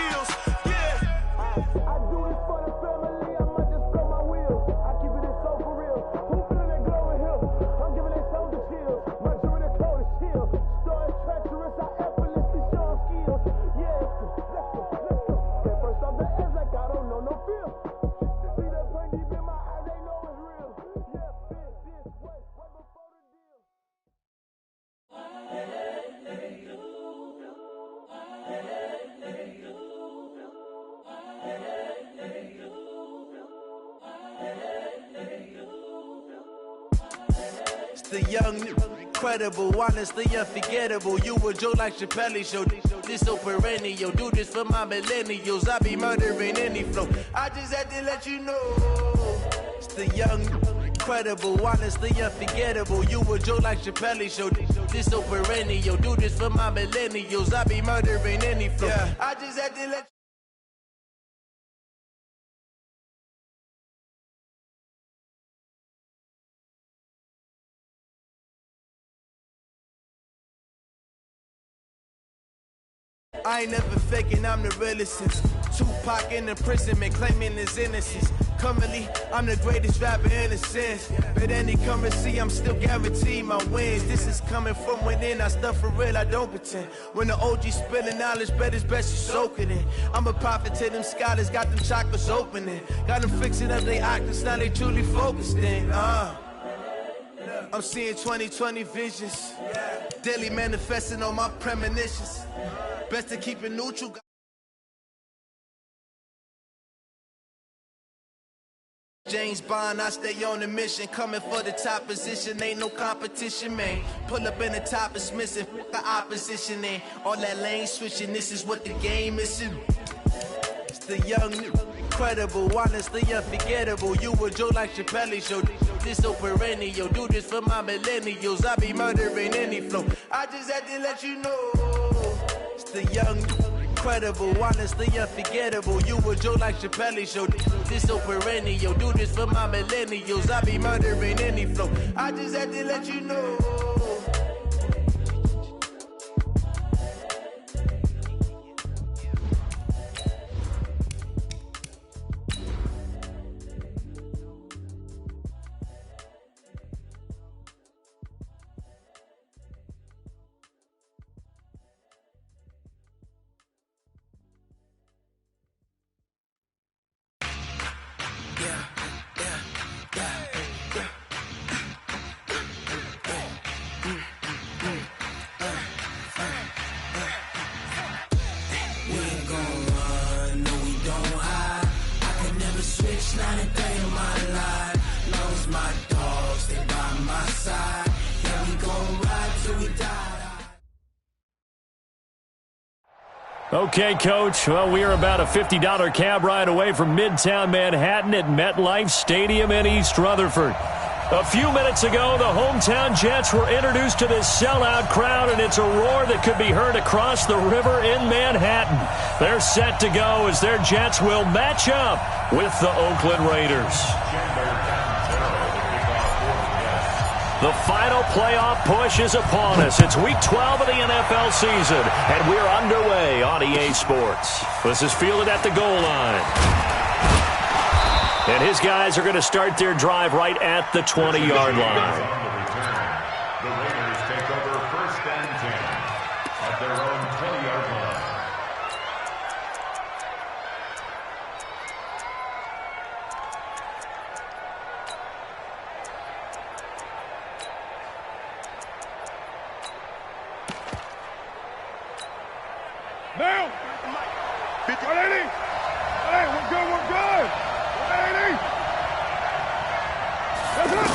skills. Yeah. I do this for the family, I might just blow my wheels. I keep it in soul for real. Who feeling that glowing hill? I'm giving that soldier chills. My jewelry that cold as chill. Story treacherous, I effortlessly show them skills. Yeah, let's go. At first off the edge like I don't know no feel. See that pain deep in my eyes, they know it's real. Yeah, this way, right before the deal. It's the young, incredible, honestly unforgettable. You a joke like Chappelle show. This so perennial. Do this for my millennials. I be murdering any flow. I just had to let you know. It's the young, incredible, honestly unforgettable. You a joke like Chappelle show. This so perennial. Do this for my millennials. I be murdering any flow. Yeah. I just had to let I ain't never faking, I'm the realest since Tupac in imprisonment, claiming his innocence. Currently, I'm the greatest rapper in a sense. But any currency, I'm still guaranteed my wins. This is coming from within, I stuff for real, I don't pretend. When the OG spilling knowledge, bet it's best you soak it in. I'm a prophet to them scholars, got them chakras opening. Got them fixing up their octaves, now they truly focused in. I'm seeing 2020 visions, daily manifesting on my premonitions. Best to keep it neutral. James Bond, I stay on the mission. Coming for the top position, ain't no competition, man. Pull up in the top is missing, the opposition ain't. All that lane switching, this is what the game is. It's the young, incredible, honestly unforgettable. You a joke like Chappelle show. This so perennial. Do this for my millennials. I be murdering any flow. I just had to let you know. It's the young, incredible, honestly unforgettable. You a joke like Chappelle show. This so perennial. Do this for my millennials. I be murdering any flow. I just had to let you know. Okay, Coach. Well, we are about a $50 cab ride away from Midtown Manhattan at MetLife Stadium in East Rutherford. A few minutes ago, the hometown Jets were introduced to this sellout crowd, and it's a roar that could be heard across the river in Manhattan. They're set to go as their Jets will match up with the Oakland Raiders. The final playoff push is upon us. It's Week 12 of the NFL season, and we're underway on EA Sports. This is fielded at the goal line. And his guys are going to start their drive right at the 20-yard line. The Raiders take over 1st and 10 at their own 20-yard line. Now! 180! Hey, we're good, we're good! 180! That's it!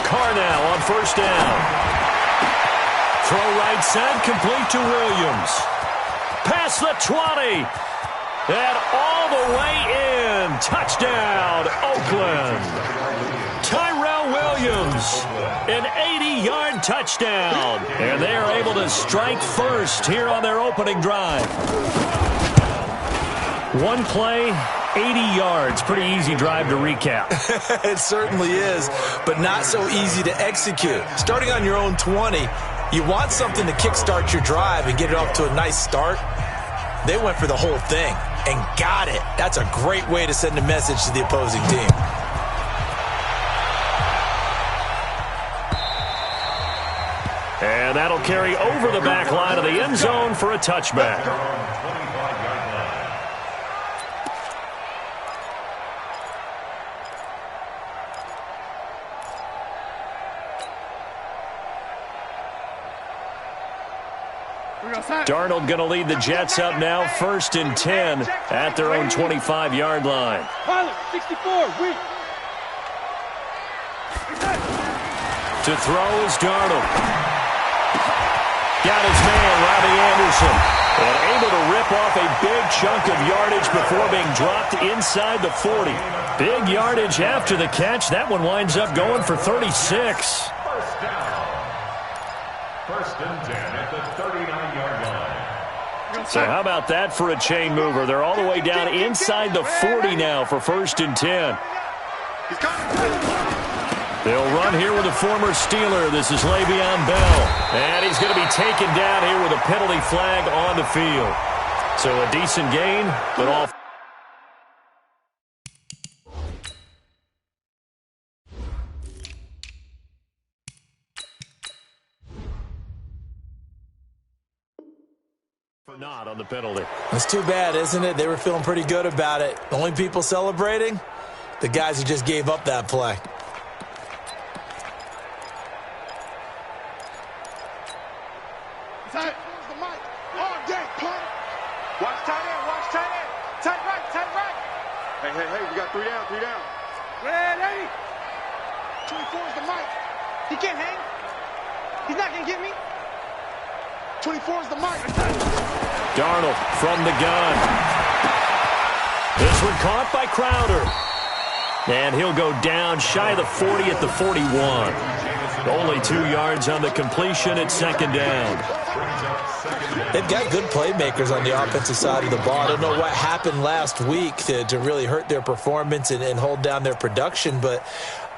Carr now on 1st down. Throw right side, complete to Williams. Past the 20. And all the way in. Touchdown, Oakland. Tyrell Williams, an 80-yard touchdown. And they are able to strike first here on their opening drive. One play, 80 yards. Pretty easy drive to recap. It certainly is, but not so easy to execute. Starting on your own 20, you want something to kickstart your drive and get it off to a nice start. They went for the whole thing and got it. That's a great way to send a message to the opposing team. And that'll carry over the back line of the end zone for a touchback. Darnold going to lead the Jets up now, 1st and 10 at their own 25-yard line. 64, To throw is Darnold. Got his man, Robbie Anderson, and able to rip off a big chunk of yardage before being dropped inside the 40. Big yardage after the catch. That one winds up going for 36. First down. 1st and 10 at the 39-yard line. So how about that for a chain mover? They're all the way down inside the 40 now for 1st and 10. They'll run here with a former Steeler. This is Le'Veon Bell. And he's going to be taken down here with a penalty flag on the field. So a decent gain, but all... not on the penalty. It's too bad, isn't it? They were feeling pretty good about it. The only people celebrating? The guys who just gave up that play. Watch tight end, watch tight end. Tight right, tight right. Hey, we got 3 down, 3 down. Ready? 24 is the mic. He can't hang. He's not going to get me. 24 is the mic. Darnold from the gun. This one caught by Crowder. And he'll go down shy of the 40 at the 41. Only 2 yards on the completion at 2nd down. They've got good playmakers on the offensive side of the ball. I don't know what happened last week to really hurt their performance and hold down their production, but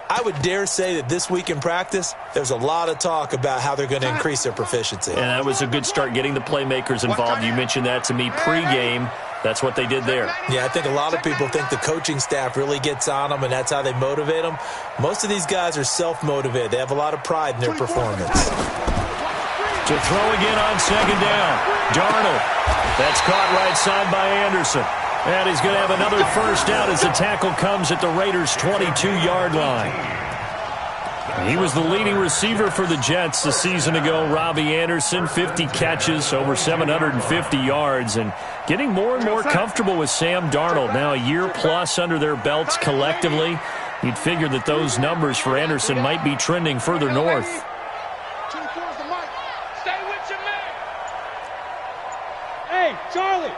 I would dare say that this week in practice, there's a lot of talk about how they're going to increase their proficiency. And that was a good start getting the playmakers involved. You mentioned that to me pregame. That's what they did there. Yeah, I think a lot of people think the coaching staff really gets on them, and that's how they motivate them. Most of these guys are self-motivated. They have a lot of pride in their performance. To throw again on 2nd down. Darnold. That's caught right side by Anderson. And he's going to have another first down as the tackle comes at the Raiders' 22-yard line. He was the leading receiver for the Jets a season ago. Robbie Anderson, 50 catches, over 750 yards, and getting more and more comfortable with Sam Darnold. Now a year plus under their belts collectively. You'd figure that those numbers for Anderson might be trending further north. 24 is the mic. Stay with your man. Hey, Charlie.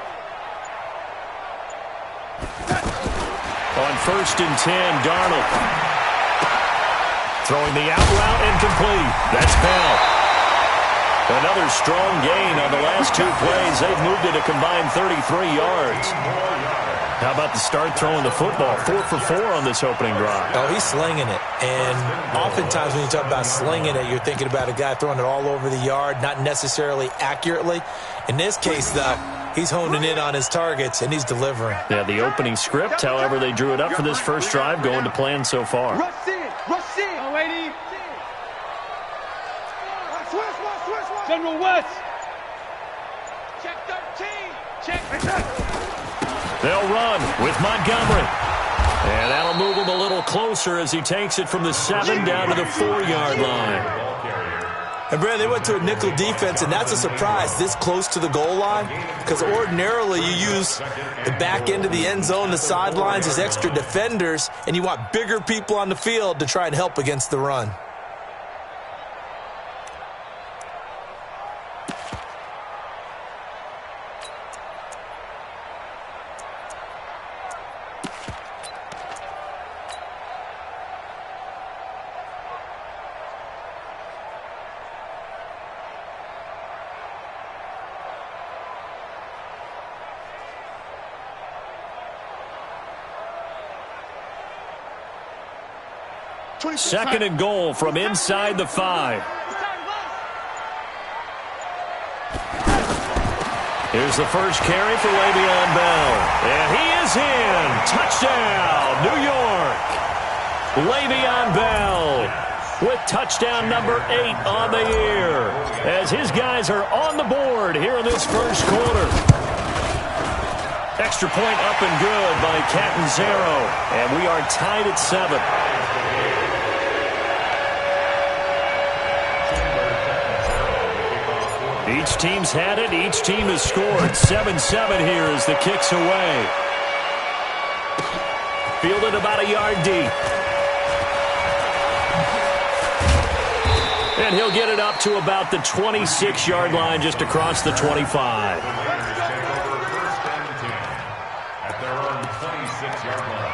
On 1st and 10, Darnold. Throwing the out route and complete. That's Bell. Another strong gain on the last 2 plays. They've moved it a combined 33 yards. How about the start throwing the football? 4 for 4 on this opening drive. Oh, he's slinging it. And oftentimes when you talk about slinging it, you're thinking about a guy throwing it all over the yard, not necessarily accurately. In this case, though, he's honing in on his targets, and he's delivering. Yeah, the opening script, however, they drew it up for this first drive, going to plan so far. Rush in. Rush in. Oh, wait. Switch. General West. Check 13. Check. They'll run with Montgomery. And that'll move him a little closer as he takes it from the 7 down to the 4-yard line. And, Brad, they went to a nickel defense, and that's a surprise this close to the goal line, because ordinarily you use the back end of the end zone, the sidelines, as extra defenders, and you want bigger people on the field to try and help against the run. Second and goal from inside the 5. Here's the first carry for Le'Veon Bell. And he is in. Touchdown, New York. Le'Veon Bell with touchdown number 8 on the year as his guys are on the board here in this first quarter. Extra point up and good by Catanzaro. And we are tied at 7. Each team's had it. Each team has scored. 7-7 here as the kick's away. Fielded about a yard deep. And he'll get it up to about the 26-yard line just across the 25. At their own 26-yard line.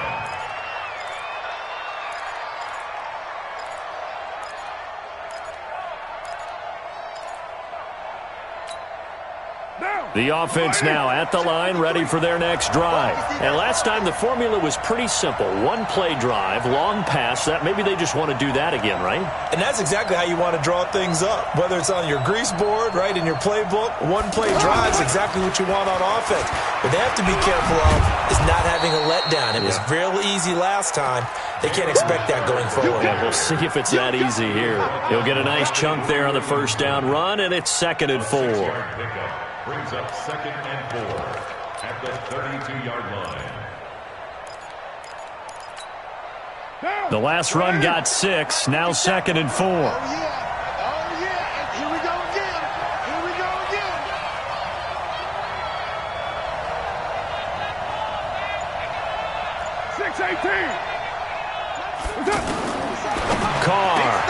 The offense now at the line, ready for their next drive. And last time the formula was pretty simple. One-play drive, long pass. That maybe they just want to do that again, right? And that's exactly how you want to draw things up. Whether it's on your grease board, right, in your playbook, one-play drive is exactly what you want on offense. But they have to be careful of is not having a letdown. It was real easy last time. They can't expect that going forward. Yeah, we'll see if it's that easy here. He'll get a nice chunk there on the first down run, and it's 2nd and 4. Brings up 2nd and 4 at the 32-yard line. The last run got 6, now 2nd and 4. Oh, yeah. Here we go again. Here we go again. Carr.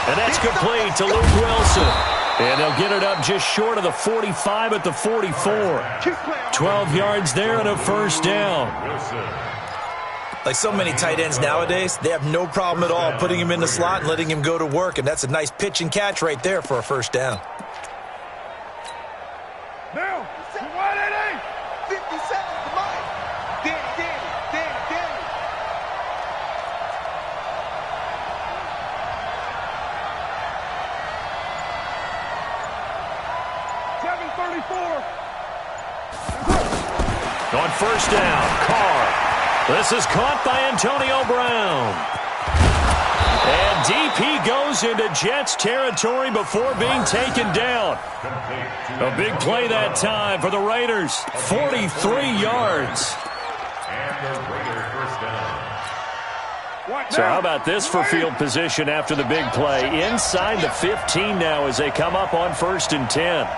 And that's complete to Luke Wilson. And they'll get it up just short of the 45 at the 44. 12 yards there and a first down. Like so many tight ends nowadays, they have no problem at all putting him in the slot and letting him go to work. And that's a nice pitch and catch right there for a first down. Now, 50 seconds to mine. Danny. 7:34. On first down, Carr. This is caught by Antonio Brown. And deep he goes into Jets territory before being taken down. A big play that time for the Raiders. 43 yards. And the Raiders first down. So how about this for field position after the big play? Inside the 15 now as they come up on 1st and 10.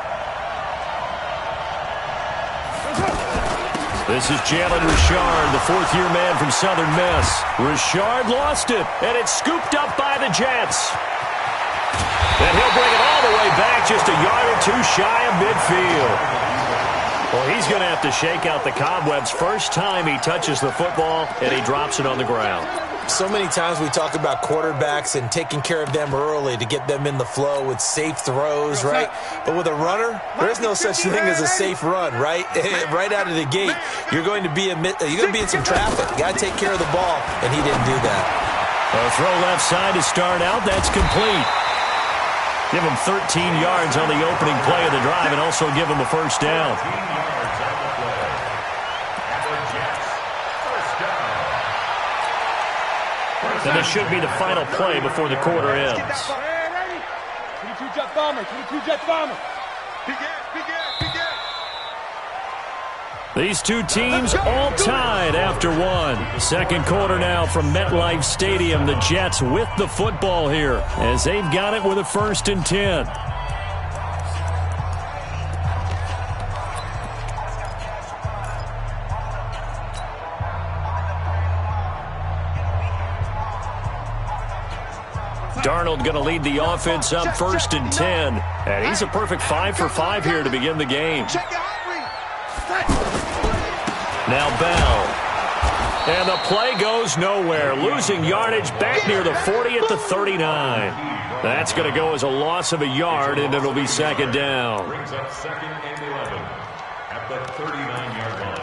This is Jalen Richard, the 4th-year man from Southern Miss. Richard lost it, and it's scooped up by the Jets. And he'll bring it all the way back just a yard or 2 shy of midfield. Well, he's going to have to shake out the cobwebs. First time he touches the football, and he drops it on the ground. So many times we talk about quarterbacks and taking care of them early to get them in the flow with safe throws, right? But with a runner, there's no such thing as a safe run, right? Right out of the gate, you're going to be in some traffic. You got to take care of the ball, and he didn't do that. A throw left side to start out. That's complete. Give him 13 yards on the opening play of the drive and also give him a first down. And this should be the final play before the quarter ends. 22 Jets bomber. These two teams all tied after one. 2nd quarter now from MetLife Stadium. The Jets with the football here as they've got it with a 1st and 10. Darnold going to lead the offense up 1st and 10. And he's a perfect 5 for 5 here to begin the game. Now Bell. And the play goes nowhere. Losing yardage back near the 40 at the 39. That's going to go as a loss of a yard, and it'll be 2nd down. Brings up 2nd and 11 at the 39-yard line.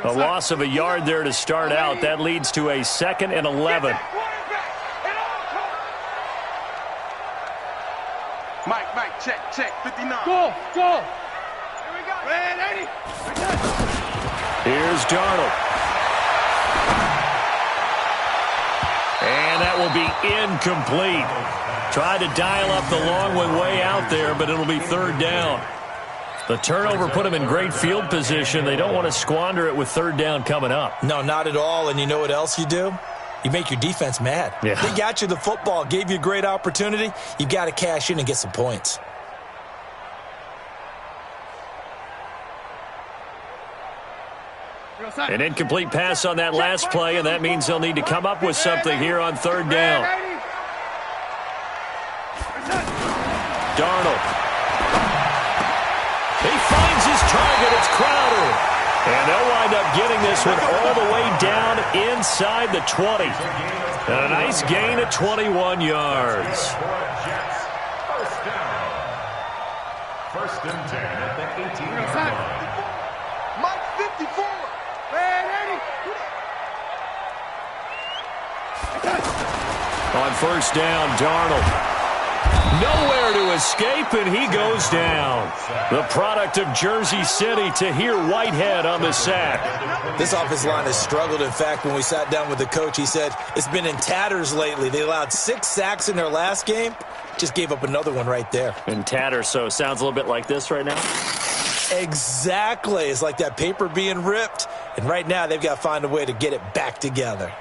A loss of a yard there to start out. That leads to a 2nd and 11. Mike, check, 59. Go! Here we go. Man, 80. Here's Darnold. And that will be incomplete. Tried to dial up the long one way out there, but it'll be 3rd down. The turnover put them in great field position. They don't want to squander it with 3rd down coming up. No, not at all. And you know what else you do? You make your defense mad. Yeah. They got you the football, gave you a great opportunity. You got to cash in and get some points. An incomplete pass on that last play, and that means they'll need to come up with something here on 3rd down. Darnold. He finds his target. It's Crowder. And they'll wind up getting this one all the way down inside the 20. And a nice gain of 21 yards. First and 10 at the 18-yard line. Mike, 54. Man, 80. On 1st down, Darnold. Nowhere to escape, and he goes down. The product of Jersey City, Tahir Whitehead on the sack. This offensive line has struggled. In fact, when we sat down with the coach, he said it's been in tatters lately. They allowed 6 sacks in their last game. Just gave up another one right there. In tatters, so sounds a little bit like this right now. Exactly. It's like that paper being ripped. And right now, they've got to find a way to get it back together.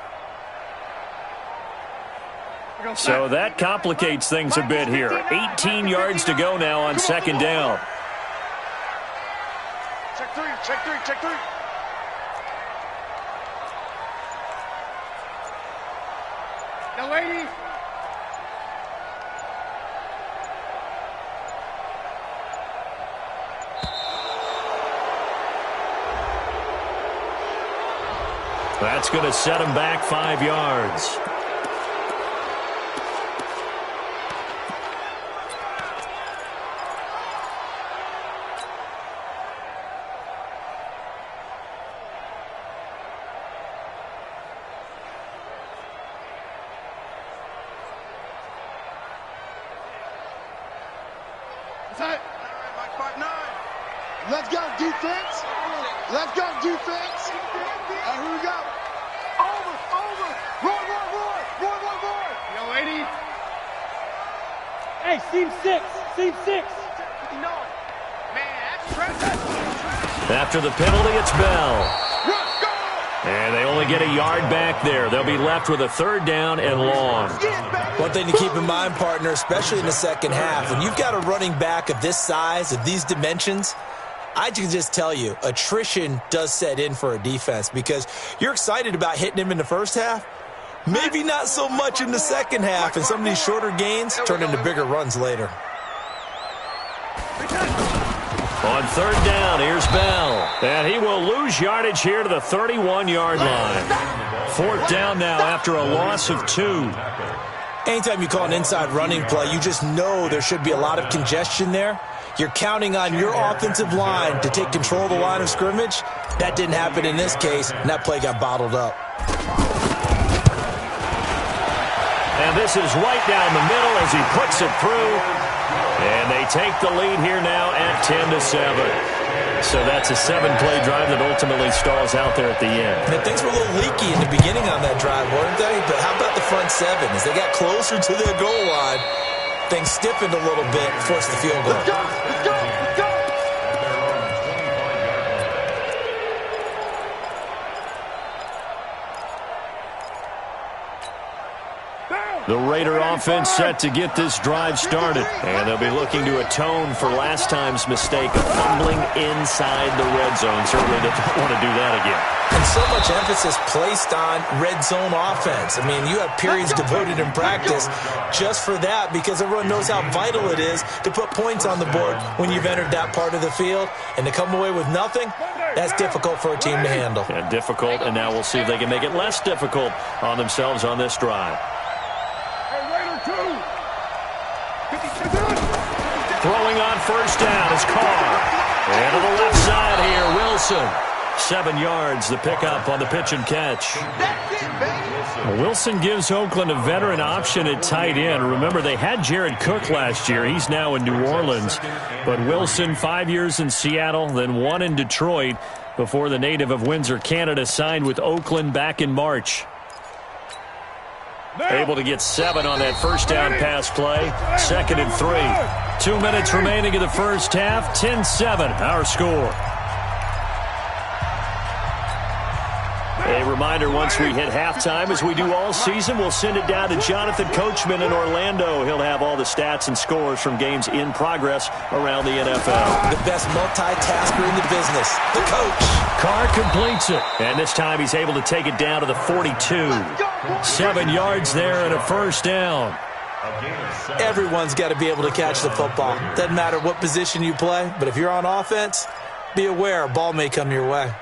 So that complicates things a bit here. 18 yards to go now on 2nd down. Check three. No, 80. That's going to set him back 5 yards. Let's go, defense. Let's go, defense. And here we go. Over. Roar. Yo, 80. Hey, seam 6. No. Man, that's pressure. After the penalty, it's Bell. Let's go. And they only get a yard back there. They'll be left with a 3rd down and long. One thing to keep in mind, partner, especially in the second half, when you've got a running back of this size, of these dimensions, I can just tell you, attrition does set in for a defense because you're excited about hitting him in the first half. Maybe not so much in the second half, and some of these shorter gains turn into bigger runs later. On 3rd down, here's Bell. And he will lose yardage here to the 31-yard line. 4th down now after a loss of 2. Anytime you call an inside running play, you just know there should be a lot of congestion there. You're counting on your offensive line to take control of the line of scrimmage. That didn't happen in this case, and that play got bottled up. And this is right down the middle as he puts it through. And they take the lead here now at 10-7. So that's a 7-play drive that ultimately stalls out there at the end. And things were a little leaky in the beginning on that drive, weren't they? But how about the front 7? As they got closer to their goal line, things stiffened a little bit and forced the field goal. Let's go. The Raider offense set to get this drive started. And they'll be looking to atone for last time's mistake of fumbling inside the red zone. Certainly they don't want to do that again. And so much emphasis placed on red zone offense. I mean, you have periods devoted in practice just for that because everyone knows how vital it is to put points on the board when you've entered that part of the field. And to come away with nothing, that's difficult for a team to handle. Yeah, difficult, and now we'll see if they can make it less difficult on themselves on this drive. Throwing on 1st down is Carr. And to the left side here, Wilson. 7 yards, the pickup on the pitch and catch. Wilson gives Oakland a veteran option at tight end. Remember, they had Jared Cook last year. He's now in New Orleans. But Wilson, 5 years in Seattle, then 1 in Detroit before the native of Windsor, Canada, signed with Oakland back in March. Able to get 7 on that first down pass play. 2nd and 3. 2 minutes remaining in the first half. 10-7, our score. A reminder, once we hit halftime, as we do all season, we'll send it down to Jonathan Coachman in Orlando. He'll have all the stats and scores from games in progress around the NFL. The best multitasker in the business, the coach. Carr completes it, and this time he's able to take it down to the 42. 7 yards there and a first down. Everyone's got to be able to catch the football. Doesn't matter what position you play, but if you're on offense, be aware a ball may come your way.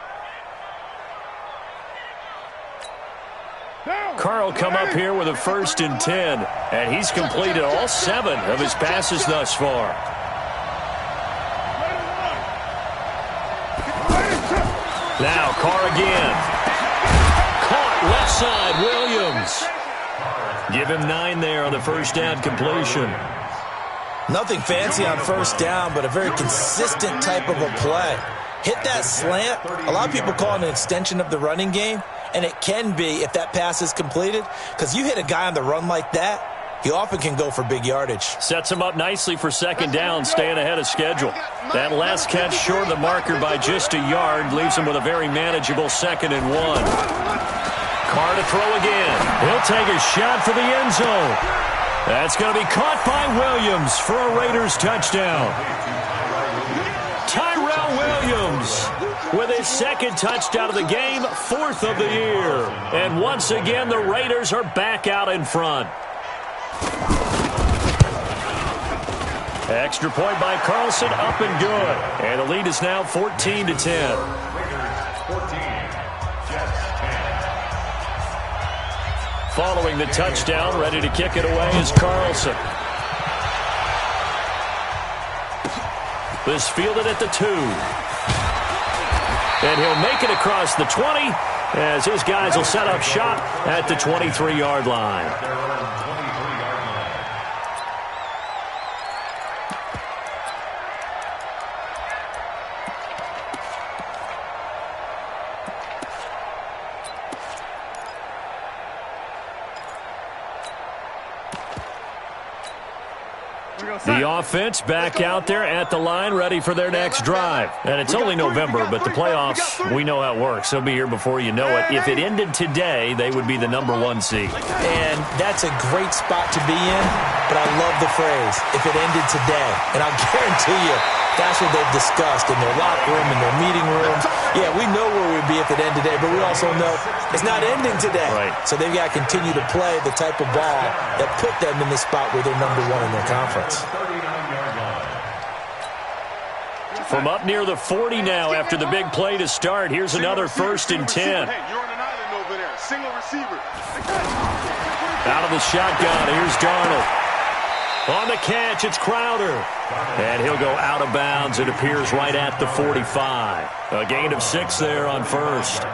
Carr will come up here with a 1st and 10, and he's completed all 7 of his passes thus far. Now Carr again. Caught left side, Williams. Give him 9 there on the first down completion. Nothing fancy on first down, but a very consistent type of a play. Hit that slant. A lot of people call it an extension of the running game. And it can be if that pass is completed, because you hit a guy on the run like that, he often can go for big yardage. Sets him up nicely for 2nd down, staying ahead of schedule. That last catch short of the marker by just a yard leaves him with a very manageable 2nd and 1. Carr to throw again. He'll take a shot for the end zone. That's going to be caught by Williams for a Raiders touchdown. Tyrell Williams with his 2nd touchdown of the game, 4th of the year. And once again, the Raiders are back out in front. Extra point by Carlson, up and good. And the lead is now 14-10. Following the touchdown, ready to kick it away is Carlson. This fielded at the 2. And he'll make it across the 20 as his guys will set up shop at the 23-yard line. The offense back out there at the line, ready for their next drive. And it's only November, but the playoffs, we know how it works. They'll be here before you know it. If it ended today, they would be the number 1 seed. And that's a great spot to be in, but I love the phrase, if it ended today. And I'll guarantee you, that's what they've discussed in their locker room, in their meeting rooms. Yeah, we know where we'd be if it ended today, but we also know it's not ending today. Right. So they've got to continue to play the type of ball that put them in the spot where they're number 1 in their conference. From up near the 40 now after the big play to start, here's another 1st and 10. Hey, you're on an island over there. Single receiver. Out of the shotgun, here's Darnold. On the catch, it's Crowder. And he'll go out of bounds. It appears right at the 45. A gain of 6 there on 1st.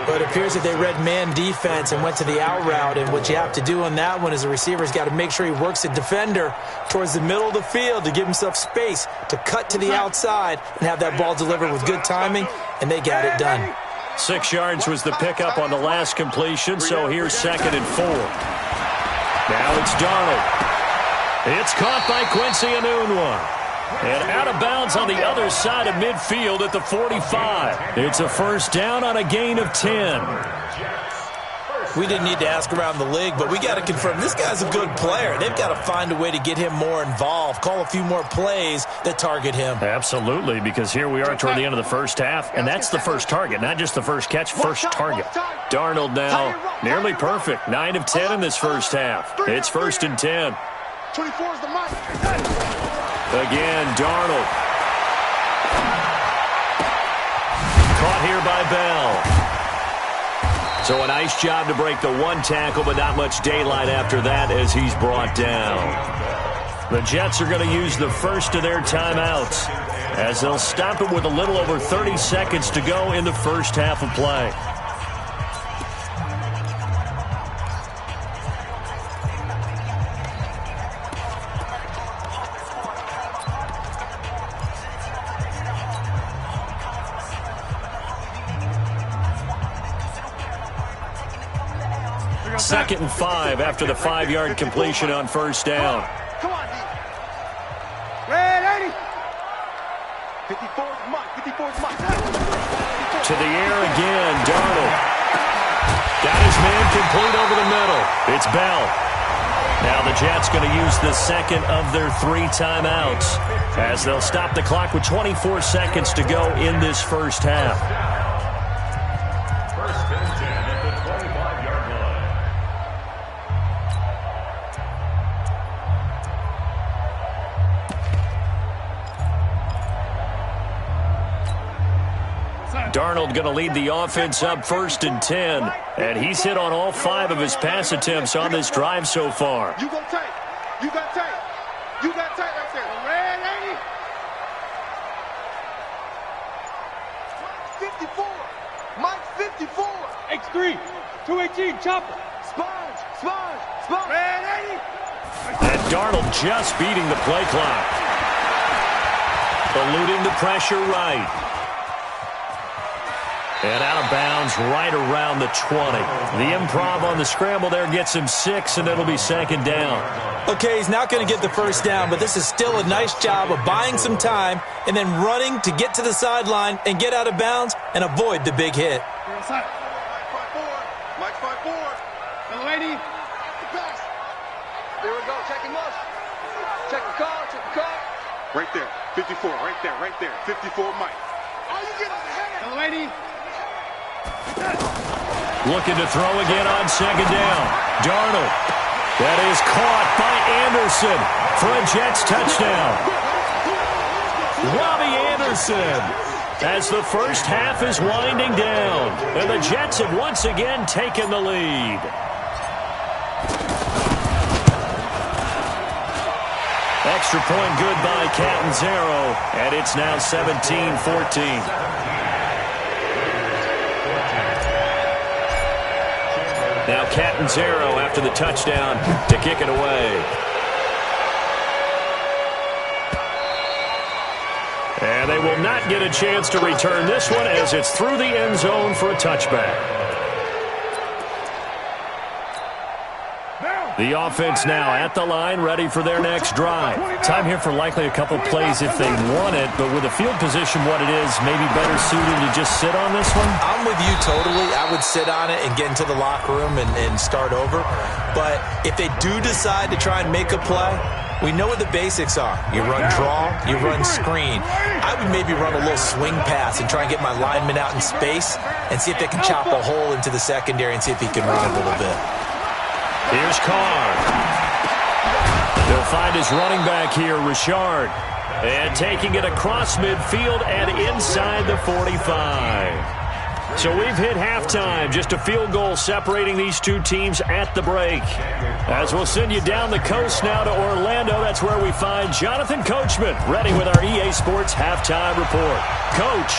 But it appears that they read man defense and went to the out route. And what you have to do on that one is the receiver's got to make sure he works the defender towards the middle of the field to give himself space to cut to the outside and have that ball delivered with good timing. And they got it done. 6 yards was the pickup on the last completion, so here's 2nd and 4. Now it's Darnold. It's caught by Quincy Enunwa. And out of bounds on the other side of midfield at the 45. It's a 1st down on a gain of 10. We didn't need to ask around the league, but we got to confirm this guy's a good player. They've got to find a way to get him more involved, call a few more plays that target him. Absolutely, because here we are toward the end of the first half, and that's the first target, not just the first catch, first target. Darnold now nearly perfect, 9 of 10 in this first half. It's 1st and 10. 24 is the mic. Again, Darnold. Caught here by Bell. So a nice job to break the 1 tackle, but not much daylight after that as he's brought down. The Jets are going to use the first of their timeouts. as they'll stop it with a little over 30 seconds to go in the first half of play. Second and 5 after the 5-yard completion on first down. Come on, D. Red 80. 54's Mike. 54's Mike. To the air again, Darnold. Got his man complete over the middle. It's Bell. Now the Jets going to use the second of their 3 timeouts as they'll stop the clock with 24 seconds to go in this first half. First and 10 at the 25-yard line. Darnold going to lead the offense up first and 10, and he's hit on all 5 of his pass attempts on this drive so far. You go tight. You got tight. You got tight right there. Red 80. Mike 54. Mike 54. X3, 218, chopper. Sponge. Sponge. Sponge. Red 80. And Darnold just beating the play clock. Eluding the pressure right. And out of bounds right around the 20. The improv on the scramble there gets him 6, and it'll be second down. Okay, he's not going to get the first down, but this is still a nice job of buying some time and then running to get to the sideline and get out of bounds and avoid the big hit. Mike 54. Mike 54. The lady. Pass. Here we go. Checking motion. Check the call. Check the call. Right there. 54. Right there. Right there. 54 Mike. Oh, you get on the head. The lady. Looking to throw again on second down. Darnold. That is caught by Anderson for a Jets touchdown. Robbie Anderson, as the first half is winding down, and the Jets have once again taken the lead. Extra point good by Catanzaro, and it's now 17-14. Now Catanzaro after the touchdown to kick it away. And they will not get a chance to return this one as it's through the end zone for a touchback. The offense now at the line, ready for their next drive. Time here for likely a couple plays if they want it, but with the field position what it is, maybe better suited to just sit on this one? I'm with you totally. I would sit on it and get into the locker room and start over. But if they do decide to try and make a play, we know what the basics are. You run draw, you run screen. I would maybe run a little swing pass and try and get my lineman out in space and see if they can chop a hole into the secondary and see if he can run a little bit. Here's Carr. They'll find his running back here, Richard. And taking it across midfield and inside the 45. So we've hit halftime. Just a field goal separating these two teams at the break. As we'll send you down the coast now to Orlando. That's where we find Jonathan Coachman ready with our EA Sports halftime report. Coach.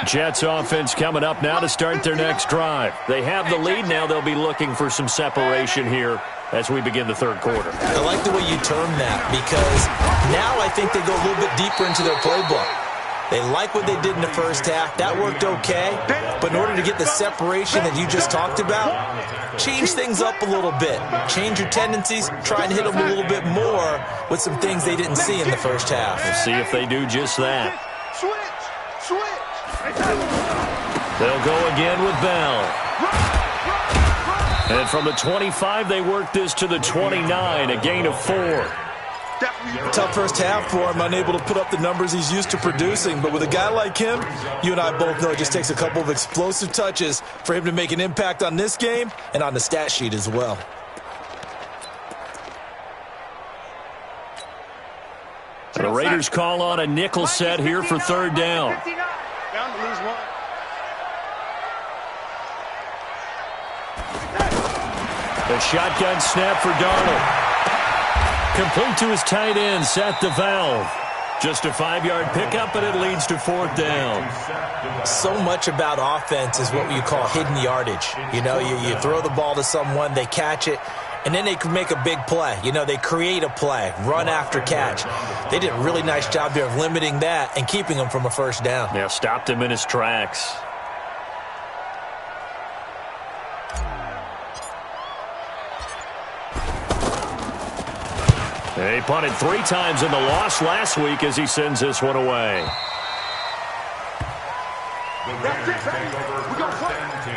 Jets offense coming up now to start their next drive. They have the lead now. They'll be looking for some separation here as we begin the third quarter. I like the way you term that because now I think they go a little bit deeper into their playbook. They like what they did in the first half. That worked okay. But in order to get the separation that you just talked about, change things up a little bit. Change your tendencies. Try and hit them a little bit more with some things they didn't see in the first half. We'll see if they do just that. Switch. They'll go again with Bell. And from the 25, they work this to the 29, a gain of 4. Tough first half for him, unable to put up the numbers he's used to producing. But with a guy like him, you and I both know it just takes a couple of explosive touches for him to make an impact on this game and on the stat sheet as well. The Raiders call on a nickel set here for third down. Down to lose one. The shotgun snap for Darnold. Complete to his tight end, Seth DeValve. Just a 5-yard pickup, and it leads to fourth down. So much about offense is what you call hidden yardage. You know, you throw the ball to someone, they catch it, and then they can make a big play. You know, they create a play, run after catch. They did a really nice job there of limiting that and keeping him from a first down. Yeah, stopped him in his tracks. He punted 3 times in the loss last week as he sends this one away. The Raiders take over first and 10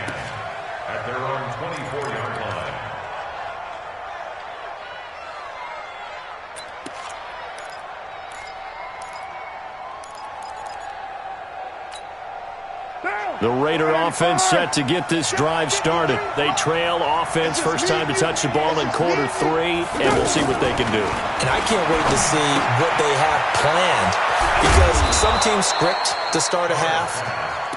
at their own 24-yard line. The Raider offense set to get this drive started. They trail offense, first time to touch the ball in quarter 3, and we'll see what they can do. And I can't wait to see what they have planned, because some teams script to start a half.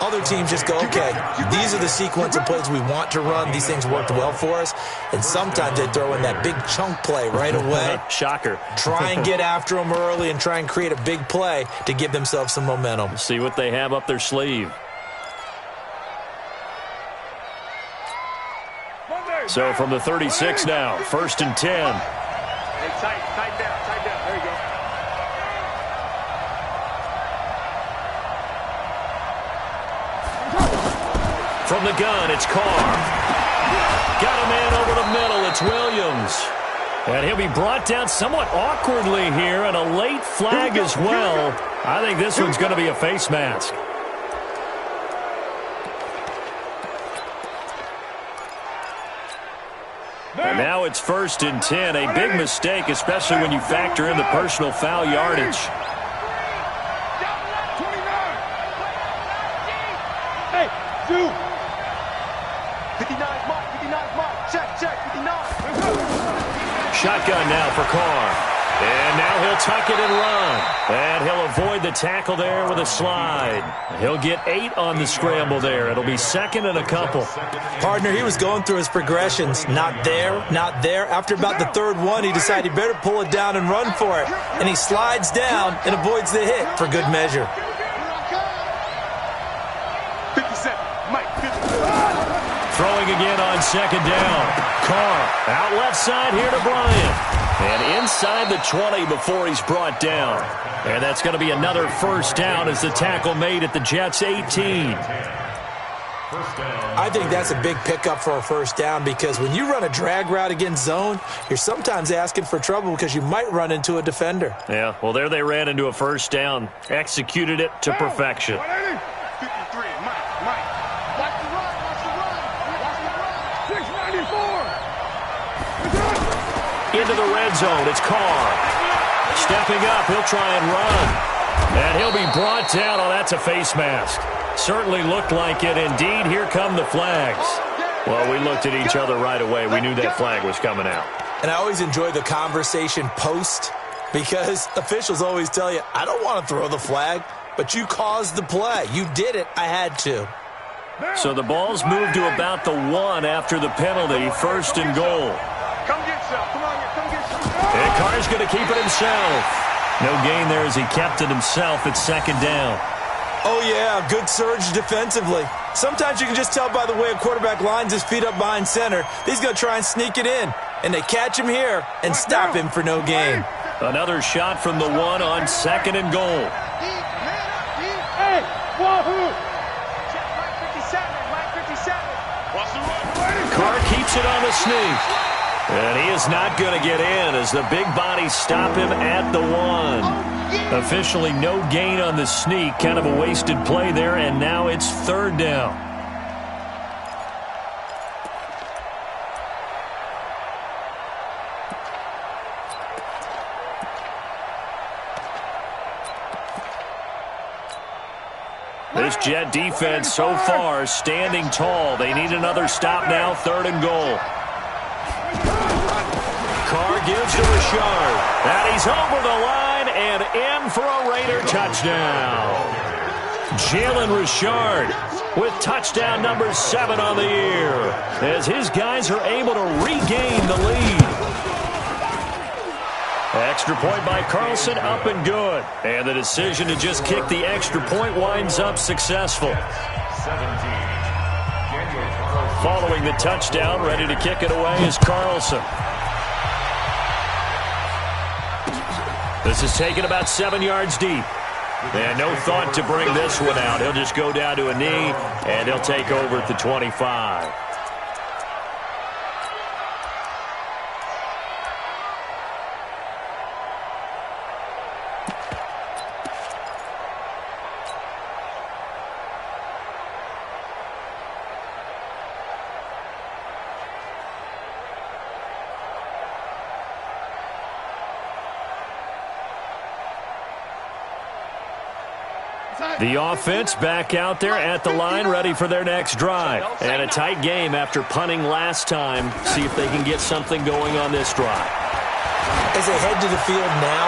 Other teams just go, okay, these are the sequence of plays we want to run. These things worked well for us. And sometimes they throw in that big chunk play right away. Shocker. Try and get after them early and try and create a big play to give themselves some momentum. See what they have up their sleeve. So from the 36 now, first and 10. Hey, tight down. There you go. From the gun, it's Carr. Got a man over the middle. It's Williams. And he'll be brought down somewhat awkwardly here, and a late flag as well. I think this one's going to be a face mask. And now it's first and 10. A big mistake, especially when you factor in the personal foul yardage. Hey, Zoo. 59's Mike. Check, 59. Shotgun now for Carr. And now he'll tuck it and run. And he'll avoid the tackle there with a slide. He'll get 8 on the scramble there. It'll be second and a couple. Partner, he was going through his progressions. Not there, not there. After about the third one, he decided he better pull it down and run for it. And he slides down and avoids the hit for good measure. 57, Mike, 50. Throwing again on second down. Carr out left side here to Bryant. And inside the 20 before he's brought down. And that's going to be another first down as the tackle made at the Jets' 18. I think that's a big pickup for a first down, because when you run a drag route against zone, you're sometimes asking for trouble because you might run into a defender. Yeah, well, there they ran into a first down. Executed it to perfection. 53, Mike. Watch the run. 694. Into the red zone, it's Carr. Stepping up, he'll try and run. And he'll be brought down. Oh, that's a face mask. Certainly looked like it. Indeed, here come the flags. Well, we looked at each other right away. We knew that flag was coming out. And I always enjoy the conversation post, because officials always tell you, I don't want to throw the flag, but you caused the play. You did it. I had to. So the ball's moved to about the 1 after the penalty. First and goal. Come get some. Come on here. Come get some. And Carr's going to keep it himself. No gain there as he kept it himself at second down. Oh, yeah, good surge defensively. Sometimes you can just tell by the way a quarterback lines his feet up behind center. He's going to try and sneak it in. And they catch him here and stop him for no gain. Another shot from the 1 on second and goal. Hey, wahoo. Mike 57. Watch the run. Carr keeps it on the sneak. And he is not going to get in as the big bodies stop him at the 1. Officially no gain on the sneak. Kind of a wasted play there, and now it's third down. This Jet defense so far standing tall. They need another stop now, third and goal. Carr gives to Richard. And he's over the line and in for a Raider touchdown. Jalen Richard with touchdown number 7 on the year as his guys are able to regain the lead. Extra point by Carlson, up and good. And the decision to just kick the extra point winds up successful. Following the touchdown, ready to kick it away is Carlson. This is taken about 7 yards deep. And no thought to bring this one out. He'll just go down to a knee, and he'll take over at the 25. The offense back out there at the line, ready for their next drive. And a tight game after punting last time. See if they can get something going on this drive. As they head to the field now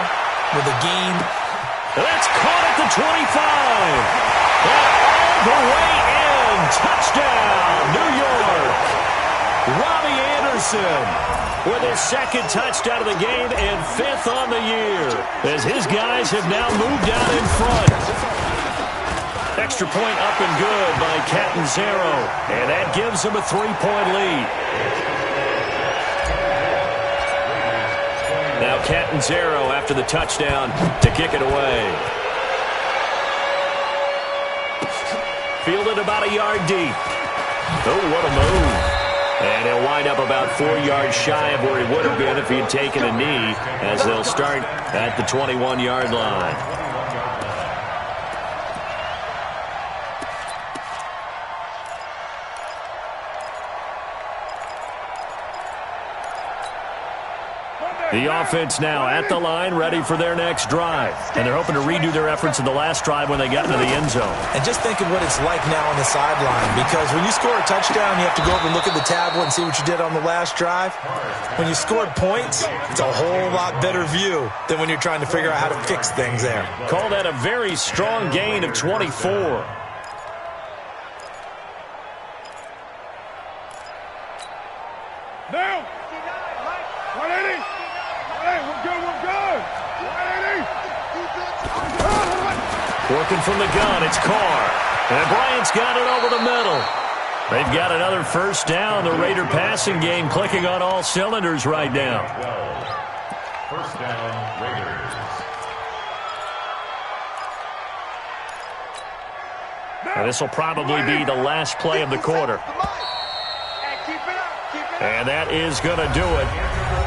with a gain. That's caught at the 25. And all the way in. Touchdown, New York. Robbie Anderson with his second touchdown of the game and 5th on the year. As his guys have now moved out in front. Extra point up and good by Catanzaro. And that gives him a 3-point lead. Now Catanzaro after the touchdown to kick it away. Fielded about a yard deep. Oh, what a move. And he'll wind up about 4 yards shy of where he would have been if he had taken a knee, as they'll start at the 21-yard line. The offense now at the line, ready for their next drive. And they're hoping to redo their efforts in the last drive when they got into the end zone. And just think of what it's like now on the sideline, because when you score a touchdown, you have to go over and look at the tablet and see what you did on the last drive. When you scored points, it's a whole lot better view than when you're trying to figure out how to fix things there. Call that a very strong gain of 24. Now, 180. Hey, we're good. Working from the gun, it's Carr. And Bryant's got it over the middle. They've got another first down. The Raider passing game clicking on all cylinders right now. First down, Raiders. And this will probably be the last play of the quarter. And that is going to do it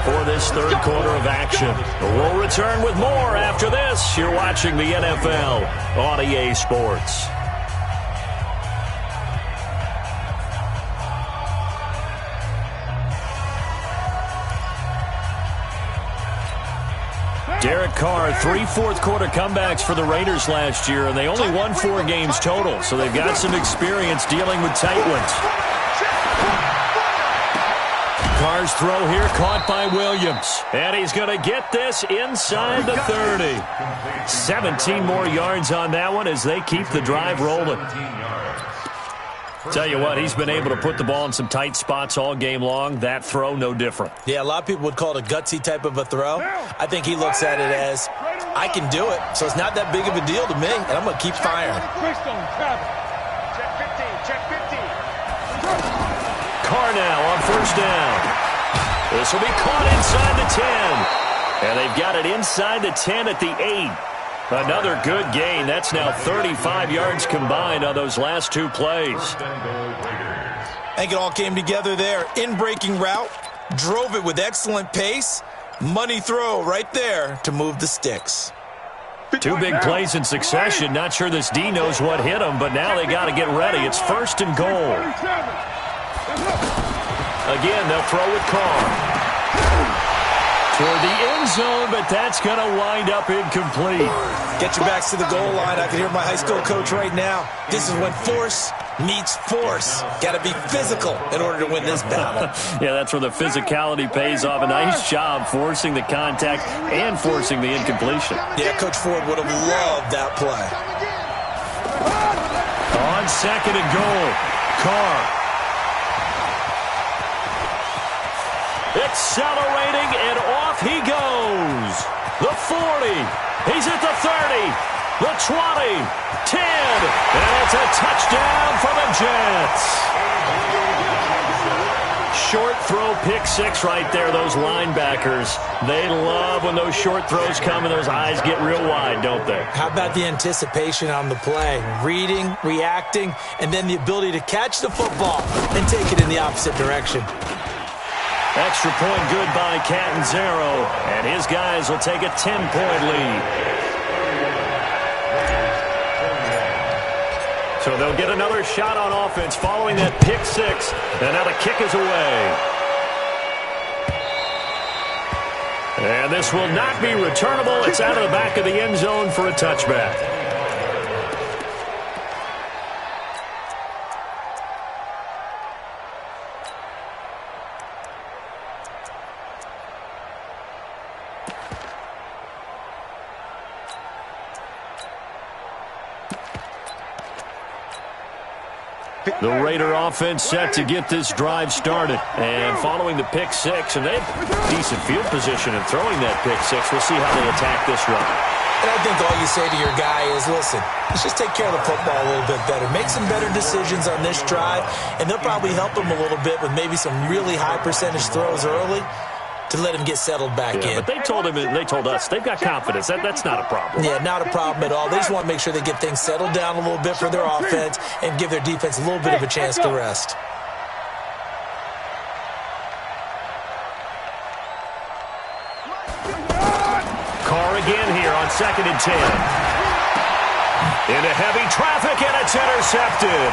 for this third quarter of action. We'll return with more after this. You're watching the NFL on EA Sports. Derek Carr, 3 fourth-quarter comebacks for the Raiders last year, and they only won 4 games total, so they've got some experience dealing with tight ones. Carr's throw here caught by Williams. And he's going to get this inside the 30. 17 more yards on that one as they keep the drive rolling. Tell you what, he's been able to put the ball in some tight spots all game long. That throw, no different. Yeah, a lot of people would call it a gutsy type of a throw. I think he looks at it as, I can do it, so it's not that big of a deal to me, and I'm going to keep firing. Check 15. Carr now on first down. This will be caught inside the 10. And they've got it inside the 10 at the 8. Another good gain. That's now 35 yards combined on those last 2 plays. I think it all came together there. In-breaking route, drove it with excellent pace. Money throw right there to move the sticks. 2 big plays in succession. Not sure this D knows what hit him, but now they got to get ready. It's first and goal. Again, they'll throw with Carr. Toward the end zone, but that's going to wind up incomplete. Get your backs to the goal line. I can hear my high school coach right now. This is when force meets force. Got to be physical in order to win this battle. Yeah, that's where the physicality pays off. A nice job forcing the contact and forcing the incompletion. Yeah, Coach Ford would have loved that play. On 2nd and goal, Carr. Accelerating, and off he goes. The 40. He's at the 30. The 20. 10. And it's a touchdown for the Jets. Short throw, pick six right there. Those linebackers, they love when those short throws come and those eyes get real wide, don't they? How about the anticipation on the play? Reading, reacting, and then the ability to catch the football and take it in the opposite direction. Extra point good by Catanzaro, and his guys will take a 10-point lead. So they'll get another shot on offense following that pick six, and now the kick is away. And this will not be returnable. It's out of the back of the end zone for a touchback. The Raider offense set to get this drive started. And following the pick six, and they have decent field position in throwing that pick six. We'll see how they attack this run. And I think all you say to your guy is, listen, let's just take care of the football a little bit better. Make some better decisions on this drive, and they'll probably help him a little bit with maybe some really high percentage throws early to let him get settled back in. But they told us they've got confidence. That's not a problem. Yeah, not a problem at all. They just want to make sure they get things settled down a little bit for their offense and give their defense a little bit of a chance to rest. Carr again here on 2nd and 10. Into heavy traffic, and it's intercepted.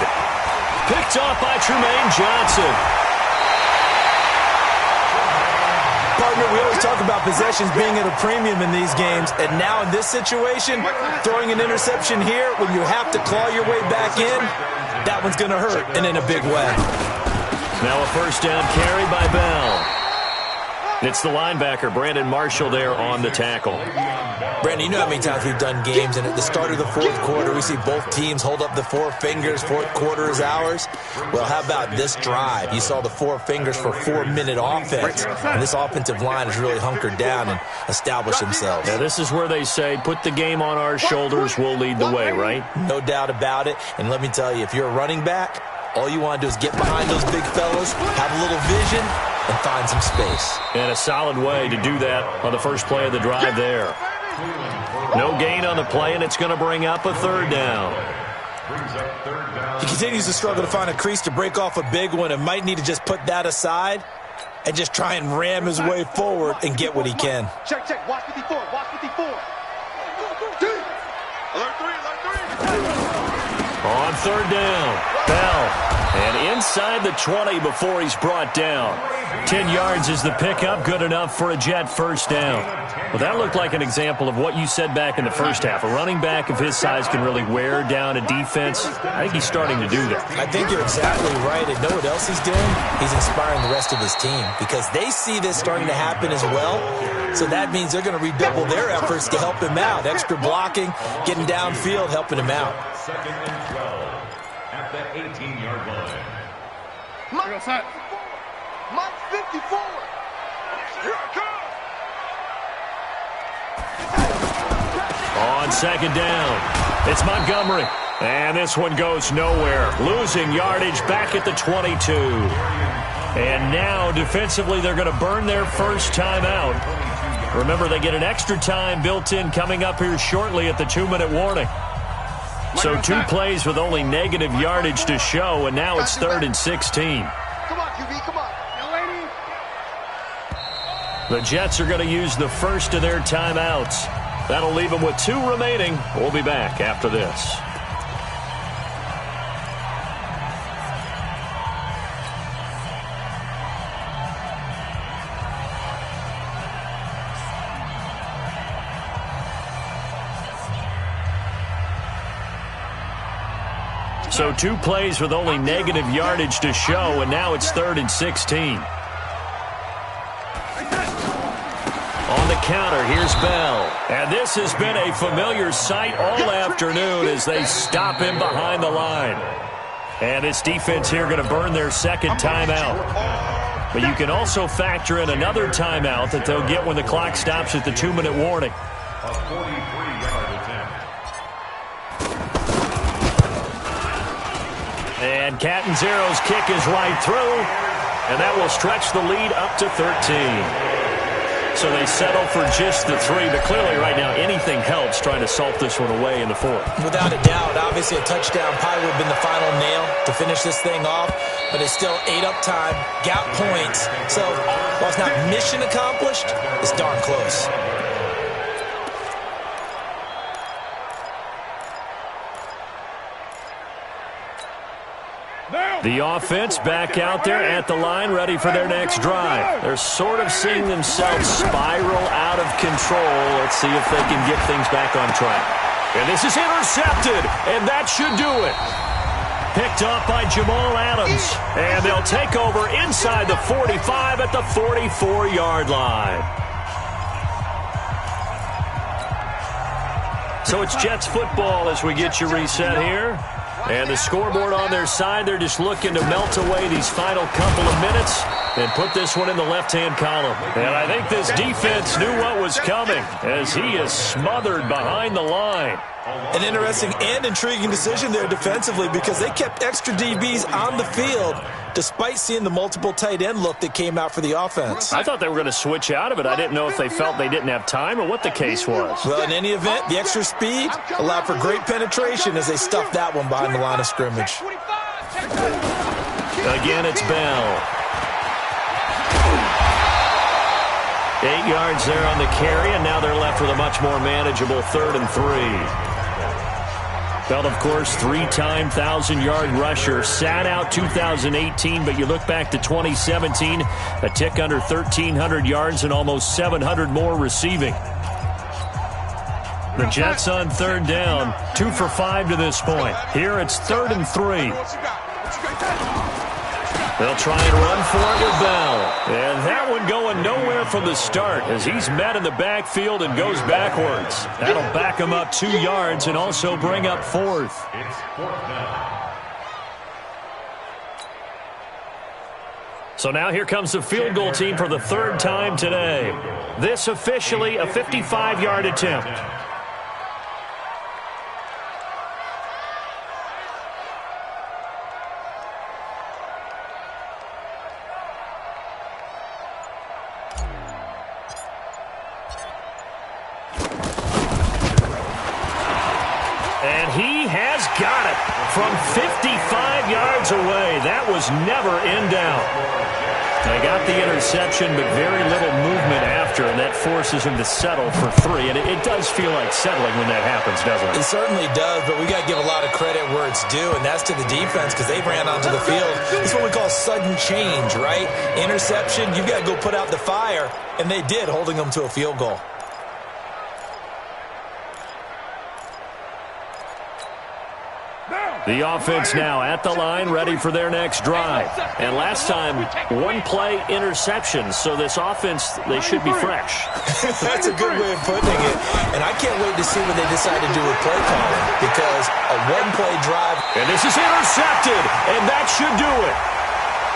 Picked off by Trumaine Johnson. Partner, we always talk about possessions being at a premium in these games, and now in this situation, throwing an interception here when you have to claw your way back in, that one's going to hurt, and in a big way. Now a first down carry by Bell. It's the linebacker, Brandon Marshall, there on the tackle. Brandon, you know how many times we've done games, and at the start of the fourth quarter, we see both teams hold up the four fingers, fourth quarter is ours. Well, how about this drive? You saw the four fingers for 4-minute offense, and this offensive line has really hunkered down and established themselves. Now, this is where they say, put the game on our shoulders, we'll lead the way, right? No doubt about it, and let me tell you, if you're a running back, all you want to do is get behind those big fellas, have a little vision, and find some space. And a solid way to do that on the first play of the drive there. No gain on the play, and it's going to bring up a third down. He continues to struggle to find a crease to break off a big one and might need to just put that aside and just try and ram his way forward and get what he can. Check, check. Watch 54. Watch 54. Alert 3, alert 3. On third down, Bell. And inside the 20 before he's brought down. 10 yards is the pickup, good enough for a Jet first down. Well, that looked like an example of what you said back in the first half. A running back of his size can really wear down a defense. I think he's starting to do that. I think you're exactly right. And know what else he's doing? He's inspiring the rest of his team because they see this starting to happen as well. So that means they're going to redouble their efforts to help him out. Extra blocking, getting downfield, helping him out. 2nd and 12 at the 18-yard line. Mike 54. Here I come. On second down, it's Montgomery. And this one goes nowhere. Losing yardage back at the 22. And now, defensively, they're going to burn their first timeout. Remember, they get an extra time built in coming up here shortly at the 2-minute warning. So 2 plays with only negative yardage to show, and now it's 3rd and 16. Come on, QB, come on. The Jets are going to use the first of their timeouts. That'll leave them with 2 remaining. We'll be back after this. So 2 plays with only negative yardage to show, and now it's 3rd and 16. On the counter, here's Bell. And this has been a familiar sight all afternoon as they stop him behind the line. And this defense here going to burn their second timeout. But you can also factor in another timeout that they'll get when the clock stops at the 2-minute warning. A 43-yard attempt. And Catanzaro's kick is right through, and that will stretch the lead up to 13. So they settle for just the 3, but clearly right now anything helps trying to salt this one away in the 4th. Without a doubt, obviously a touchdown probably would have been the final nail to finish this thing off, but it's still 8 up time, got points. So while it's not mission accomplished, it's darn close. The offense back out there at the line, ready for their next drive. They're sort of seeing themselves spiral out of control. Let's see if they can get things back on track. And this is intercepted, and that should do it. Picked off by Jamal Adams, and they'll take over inside the 45 at the 44-yard line. So it's Jets football as we get you reset here. And the scoreboard on their side, they're just looking to melt away these final couple of minutes and put this one in the left-hand column. And I think this defense knew what was coming as he is smothered behind the line. An interesting and intriguing decision there defensively because they kept extra DBs on the field despite seeing the multiple tight end look that came out for the offense. I thought they were going to switch out of it. I didn't know if they felt they didn't have time or what the case was. Well, in any event, the extra speed allowed for great penetration as they stuffed that one behind the line of scrimmage. Again, it's Bell. 8 yards there on the carry, and now they're left with a much more manageable 3rd and 3. Bell, of course, 3-time 1,000-yard rusher. Sat out 2018, but you look back to 2017, a tick under 1,300 yards and almost 700 more receiving. The Jets on 3rd down, 2 for 5 to this point. Here it's 3rd and 3. They'll try and run for it with Bell. And that one going nowhere from the start as he's met in the backfield and goes backwards. That'll back him up 2 yards and also bring up 4th. It's 4th down. So now here comes the field goal team for the 3rd time today. This officially a 55-yard attempt. And he has got it from 55 yards away. That was never in doubt. They got the interception, but very little movement after, and that forces him to settle for 3. And it does feel like settling when that happens, doesn't it? It certainly does, but we got to give a lot of credit where it's due, and that's to the defense because they ran onto the field. It's what we call sudden change, right? Interception, you've got to go put out the fire, and they did, holding them to a field goal. The offense now at the line, ready for their next drive. And last time, 1-play interception, so this offense, they should be fresh. That's a good way of putting it. And I can't wait to see what they decide to do with play calling because a 1-play drive. And this is intercepted, and that should do it.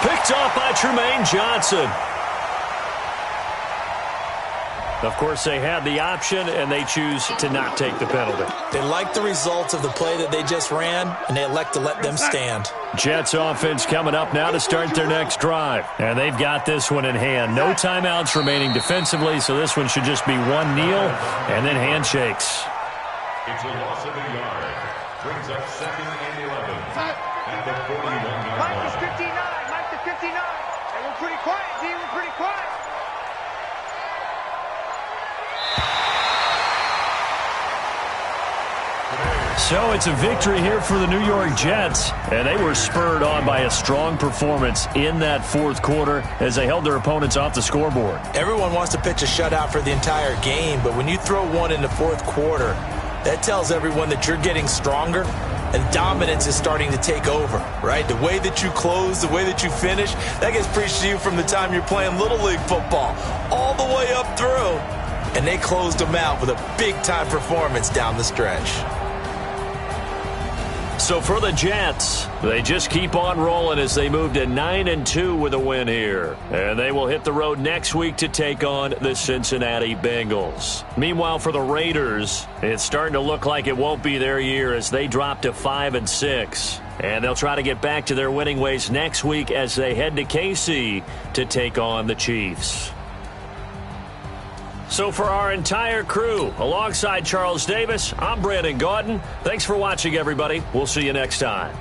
Picked off by Tremaine Johnson. Of course, they had the option, and they choose to not take the penalty. They like the results of the play that they just ran, and they elect to let them stand. Jets offense coming up now to start their next drive. And they've got this one in hand. No timeouts remaining defensively, so this one should just be one kneel and then handshakes. It's a loss of a yard. Brings up 2nd and 11 at the 41-yard line. Mike is 59. Mike is 59. And we're pretty quiet, D. We're pretty quiet. So it's a victory here for the New York Jets, and they were spurred on by a strong performance in that 4th quarter as they held their opponents off the scoreboard. Everyone wants to pitch a shutout for the entire game, but when you throw one in the 4th quarter, that tells everyone that you're getting stronger and dominance is starting to take over, right? The way that you close, the way that you finish, that gets preached to you from the time you're playing Little League football all the way up through. And they closed them out with a big-time performance down the stretch. So for the Jets, they just keep on rolling as they move to 9-2 with a win here. And they will hit the road next week to take on the Cincinnati Bengals. Meanwhile, for the Raiders, it's starting to look like it won't be their year as they drop to 5-6. And they'll try to get back to their winning ways next week as they head to KC to take on the Chiefs. So for our entire crew, alongside Charles Davis, I'm Brandon Gaudin. Thanks for watching, everybody. We'll see you next time.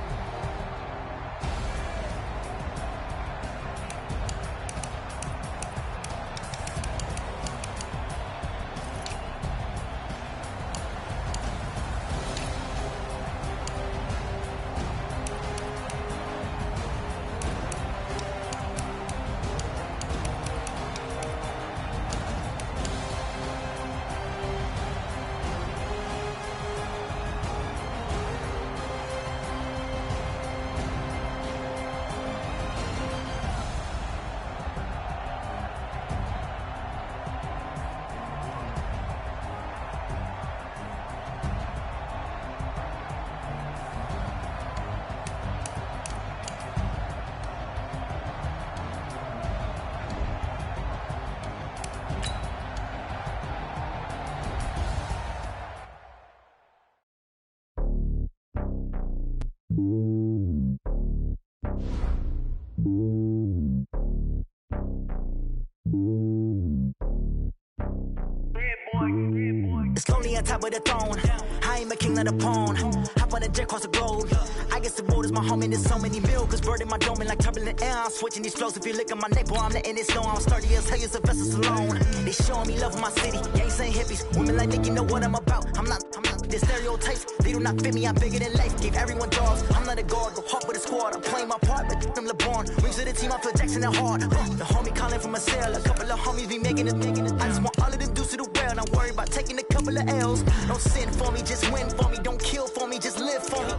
It's lonely on top of the throne. I ain't a king of the pawn. Hop on a jet across the globe. I guess the road is my home and there's so many milkers. Bird in my dome and like turbulent air. I'm switching these flows. If you look at my neck, boy, I'm letting it snow. I'm sturdy as hell, it's a vessel alone. They showing me love in my city. Gangs ain't hippies. Women like think you know what I'm about. I'm not. The stereotypes, they do not fit me. I'm bigger than life. Gave everyone dogs. I'm not a guard. Go hard with a squad. I'm playing my part, but them LeBron. Rings to the team. I feel Jackson and hard. The homie calling from a cell. A couple of homies be making it. I just want all of them dudes to the well. Not worry about taking a couple of L's. Don't sin for me, just win for me. Don't kill for me, just live for me.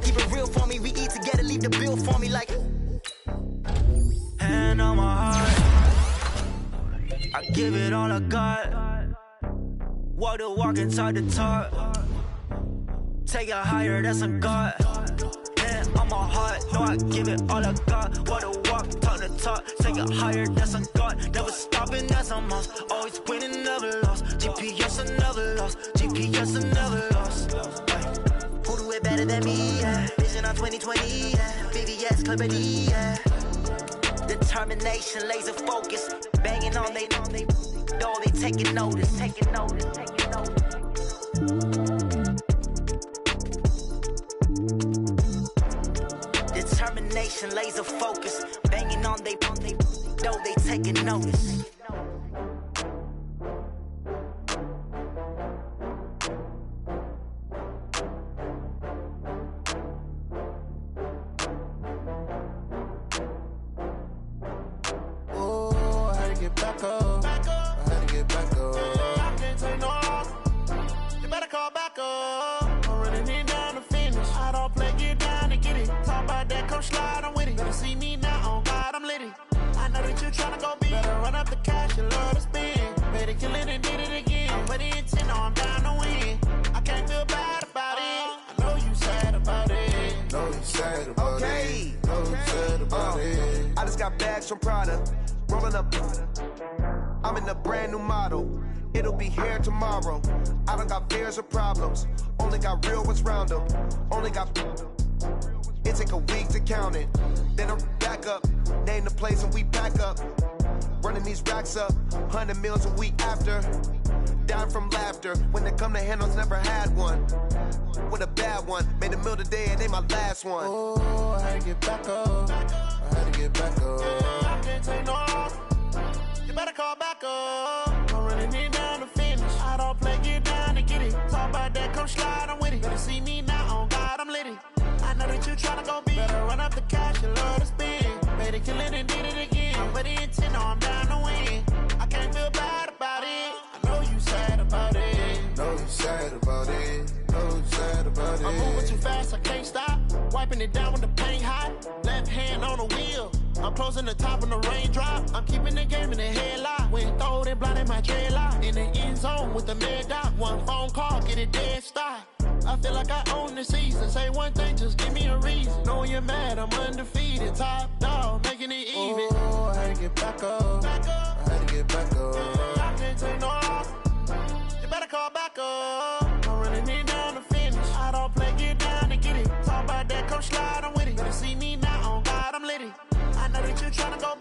Keep it real for me. We eat together, leave the bill for me like. Hand on my heart, I give it all I got. Walk the walk inside the talk. Take it higher, that's a God. Hand on my heart, no, I give it all I got. Walk the walk, talk the talk. Take it higher, that's a God. Never stopping, that's a must. Always winning, never lost. GPS, I never lost. GPS, I never lost. Who do it better than me? Yeah. Vision on 2020, yeah. BBS, Clippity, yeah. Determination, laser focus. Banging on they door, they taking notice, taking notice, taking notice. Determination, laser focus. Banging on they door, they taking notice. From Prada, rolling up. I'm in a brand new model. It'll be here tomorrow. I don't got fears or problems. Only got real ones round them. Only got. It take a week to count it. Then I'm back up. Name the place and we back up. Running these racks up. 100 meals a week after. Dying from laughter. When it come to handles, never had one. With a bad one. Made a meal today and they my last one. Oh, I had to get back up. I had to get back up. I can't take no loss. You better call back up. I'm running it down to finish. I don't play, get down to get it. Talk about that, come slide, I'm with it. Better see me now, on God, I'm litty. I know that you tryna go big. Better run up the cash, you love to spend. Made a killing and did it again. I'm with the intent, no, I'm down to win. I can't feel bad about it. I know you sad about it. Know you sad about it. Know you sad about it. I'm moving too fast. Wiping it down with the paint hot. Left hand on the wheel. I'm closing the top on the raindrop. I'm keeping the game in the headlock. When throwed and blinded my dreadlock. In the end zone with the mad dot. One phone call, get it dead stop. I feel like I own the season. Say one thing, just give me a reason. Knowing you're mad, I'm undefeated. Top dog, making it even. Oh, I had to get back up. I had to get back up. I can't take no loss. You better call back up. I'm running it down to finish. I don't play, get down to get it. Talk about that, come slide, I'm with it. Better see me now, on God, I'm litty. I know that you're trying to go